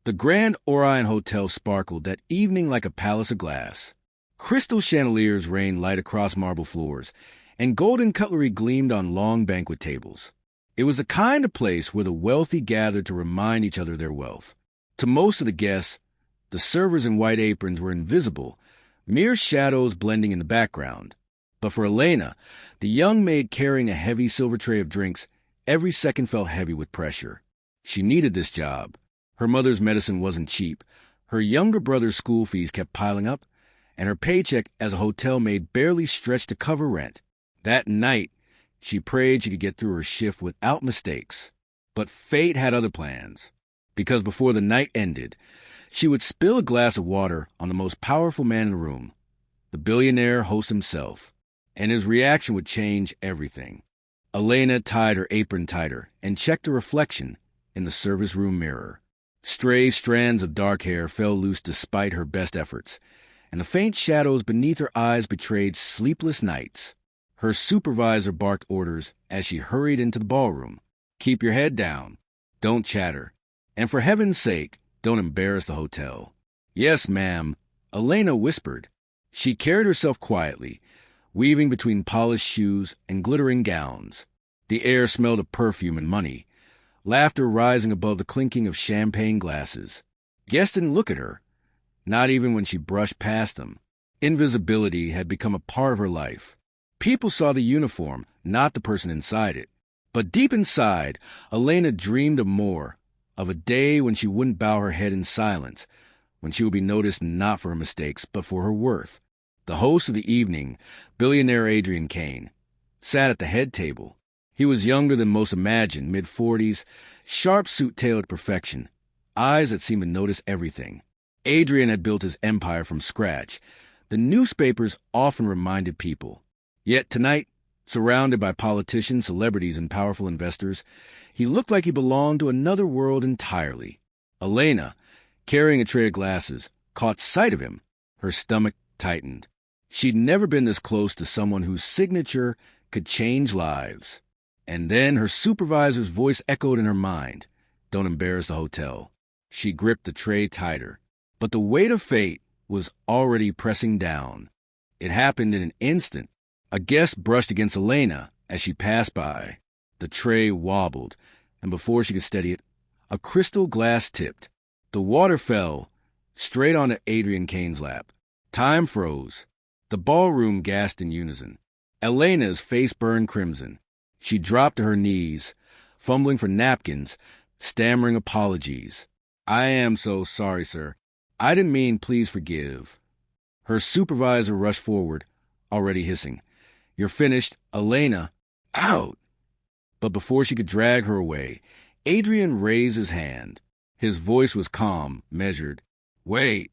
The Grand Orion Hotel sparkled that evening like a palace of glass. Crystal chandeliers rained light across marble floors, and golden cutlery gleamed on long banquet tables. It was the kind of place where the wealthy gathered to remind each other of their wealth. To most of the guests, the servers in white aprons were invisible, mere shadows blending in the background. But for Elena, the young maid carrying a heavy silver tray of drinks, every second felt heavy with pressure. She needed this job. Her mother's medicine wasn't cheap. Her younger brother's school fees kept piling up, and her paycheck as a hotel maid barely stretched to cover rent. That night, she prayed she could get through her shift without mistakes. But fate had other plans, because before the night ended, she would spill a glass of water on the most powerful man in the room, the billionaire host himself, and his reaction would change everything. Elena tied her apron tighter and checked her reflection in the service room mirror. Stray strands of dark hair fell loose despite her best efforts, and the faint shadows beneath her eyes betrayed sleepless nights. Her supervisor barked orders as she hurried into the ballroom. Keep your head down. Don't chatter. And for heaven's sake, don't embarrass the hotel. Yes, ma'am, Elena whispered. She carried herself quietly, weaving between polished shoes and glittering gowns. The air smelled of perfume and money, laughter rising above the clinking of champagne glasses. Guests didn't look at her, not even when she brushed past them. Invisibility had become a part of her life. People saw the uniform, not the person inside it. But deep inside, Elena dreamed of more, of a day when she wouldn't bow her head in silence, when she would be noticed not for her mistakes, but for her worth. The host of the evening, billionaire Adrian Kane, sat at the head table. He was younger than most imagined, mid-40s, sharp suit tailored to perfection, eyes that seemed to notice everything. Adrian had built his empire from scratch. The newspapers often reminded people. Yet tonight, surrounded by politicians, celebrities, and powerful investors, he looked like he belonged to another world entirely. Elena, carrying a tray of glasses, caught sight of him. Her stomach tightened. She'd never been this close to someone whose signature could change lives. And then her supervisor's voice echoed in her mind. Don't embarrass the hotel. She gripped the tray tighter. But the weight of fate was already pressing down. It happened in an instant. A guest brushed against Elena as she passed by. The tray wobbled, and before she could steady it, a crystal glass tipped. The water fell straight onto Adrian Kane's lap. Time froze. The ballroom gasped in unison. Elena's face burned crimson. She dropped to her knees, fumbling for napkins, stammering apologies. I am so sorry, sir. I didn't mean please forgive. Her supervisor rushed forward, already hissing. You're finished, Elena. Out! But before she could drag her away, Adrian raised his hand. His voice was calm, measured. Wait.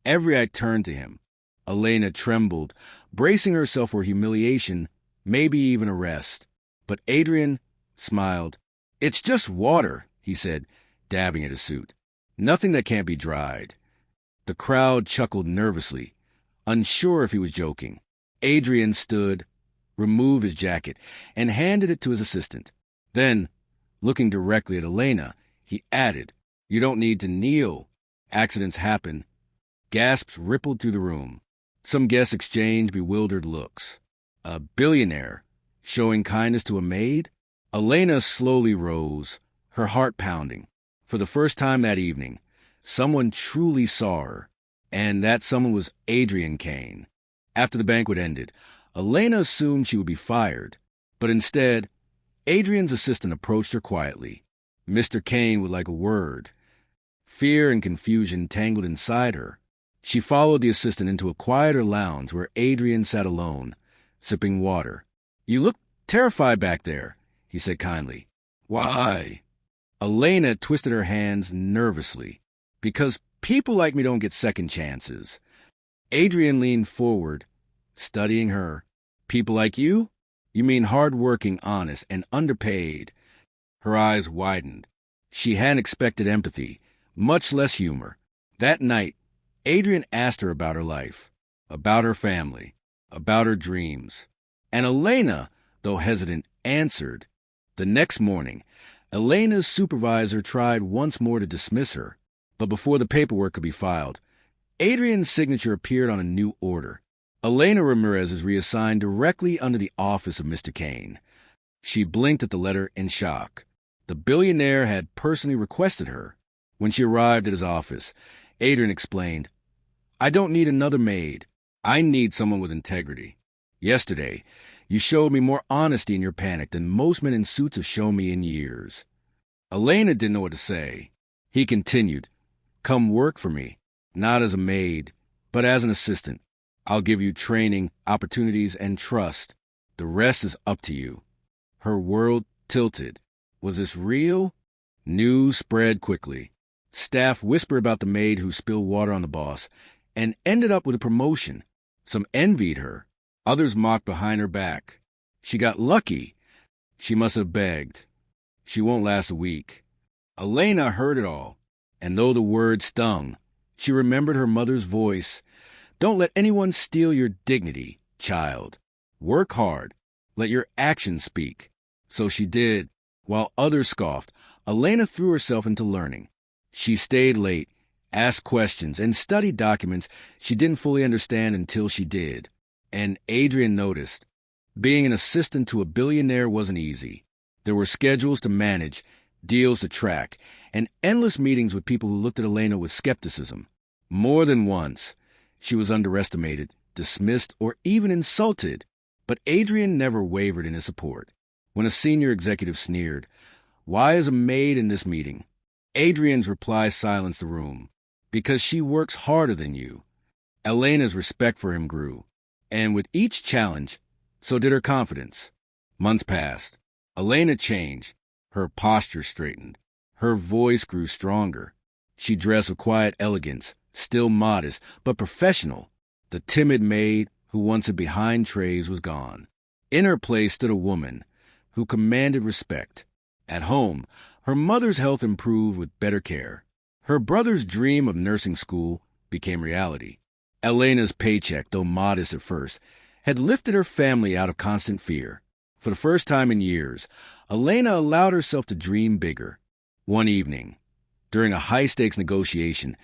Every eye turned to him. Elena trembled, bracing herself for humiliation, maybe even arrest. But Adrian smiled. It's just water, he said, dabbing at his suit. Nothing that can't be dried. The crowd chuckled nervously, unsure if he was joking. Adrian stood, removed his jacket, and handed it to his assistant. Then, looking directly at Elena, he added, You don't need to kneel. Accidents happen. Gasps rippled through the room. Some guests exchanged bewildered looks. A billionaire, showing kindness to a maid? Elena slowly rose, her heart pounding. For the first time that evening, someone truly saw her, and that someone was Adrian Kane. After the banquet ended, Elena assumed she would be fired, but instead, Adrian's assistant approached her quietly. Mr. Kane would like a word. Fear and confusion tangled inside her. She followed the assistant into a quieter lounge where Adrian sat alone, sipping water. You look terrified back there, he said kindly. Why? Elena twisted her hands nervously. Because people like me don't get second chances. Adrian leaned forward, studying her. People like you? You mean hard-working, honest, and underpaid. Her eyes widened. She hadn't expected empathy, much less humor. That night, Adrian asked her about her life, about her family, about her dreams. And Elena, though hesitant, answered. The next morning, Elena's supervisor tried once more to dismiss her, But before the paperwork could be filed, Adrian's signature appeared on a new order. Elena Ramirez is reassigned directly under the office of Mr. Kane. She blinked at the letter in shock. The billionaire had personally requested her. When she arrived at his office, Adrian explained, "I don't need another maid. I need someone with integrity. Yesterday, you showed me more honesty in your panic than most men in suits have shown me in years." Elena didn't know what to say. He continued, "Come work for me, not as a maid, but as an assistant. I'll give you training, opportunities, and trust. The rest is up to you." Her world tilted. Was this real? News spread quickly. Staff whispered about the maid who spilled water on the boss and ended up with a promotion. Some envied her. Others mocked behind her back. She got lucky. She must have begged. She won't last a week. Elena heard it all, and though the word stung, she remembered her mother's voice. "Don't let anyone steal your dignity, child. Work hard. Let your actions speak." So she did. While others scoffed, Elena threw herself into learning. She stayed late, asked questions, and studied documents she didn't fully understand until she did. And Adrian noticed. Being an assistant to a billionaire wasn't easy. There were schedules to manage, deals to track, and endless meetings with people who looked at Elena with skepticism. More than once, she was underestimated, dismissed, or even insulted. But Adrian never wavered in his support. When a senior executive sneered, "Why is a maid in this meeting?" Adrian's reply silenced the room. "Because she works harder than you." Elena's respect for him grew. And with each challenge, so did her confidence. Months passed. Elena changed. Her posture straightened. Her voice grew stronger. She dressed with quiet elegance, still modest, but professional. The timid maid who once hid behind trays was gone. In her place stood a woman who commanded respect. At home, her mother's health improved with better care. Her brother's dream of nursing school became reality. Elena's paycheck, though modest at first, had lifted her family out of constant fear. For the first time in years, Elena allowed herself to dream bigger. One evening, during a high-stakes negotiation,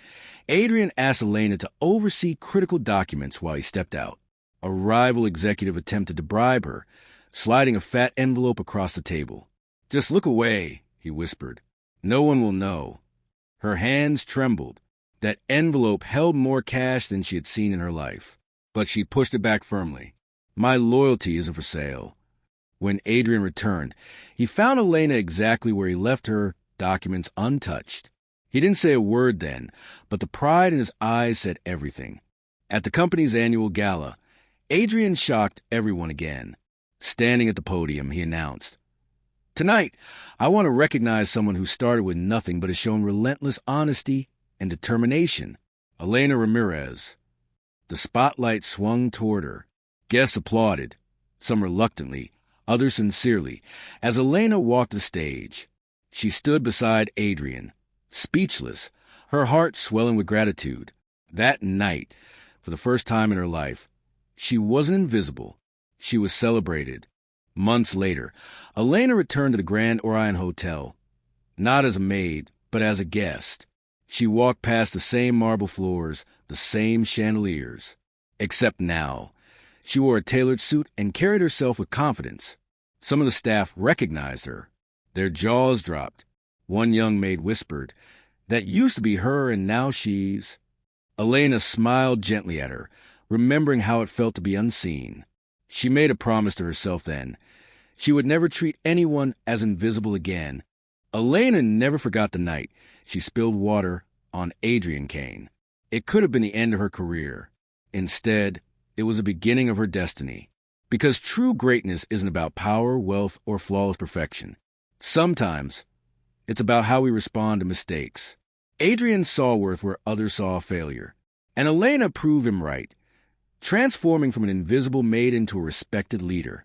Adrian asked Elena to oversee critical documents while he stepped out. A rival executive attempted to bribe her, sliding a fat envelope across the table. "Just look away," he whispered. "No one will know." Her hands trembled. That envelope held more cash than she had seen in her life. But she pushed it back firmly. "My loyalty isn't for sale." When Adrian returned, he found Elena exactly where he left her, documents untouched. He didn't say a word then, but the pride in his eyes said everything. At the company's annual gala, Adrian shocked everyone again. Standing at the podium, he announced, "Tonight, I want to recognize someone who started with nothing but has shown relentless honesty and determination. Elena Ramirez." The spotlight swung toward her. Guests applauded, some reluctantly, others sincerely, as Elena walked the stage. She stood beside Adrian, speechless, her heart swelling with gratitude. That night, for the first time in her life, she wasn't invisible. She was celebrated. Months later, Elena returned to the Grand Orion Hotel, not as a maid, but as a guest. She walked past the same marble floors, the same chandeliers. Except now, she wore a tailored suit and carried herself with confidence. Some of the staff recognized her. Their jaws dropped. One young maid whispered, "That used to be her and now she's..." Elena smiled gently at her, remembering how it felt to be unseen. She made a promise to herself then. She would never treat anyone as invisible again. Elena never forgot the night she spilled water on Adrian Kane. It could have been the end of her career. Instead, it was the beginning of her destiny. Because true greatness isn't about power, wealth, or flawless perfection. Sometimes, it's about how we respond to mistakes. Adrian saw worth where others saw failure. And Elena proved him right, transforming from an invisible maid into a respected leader.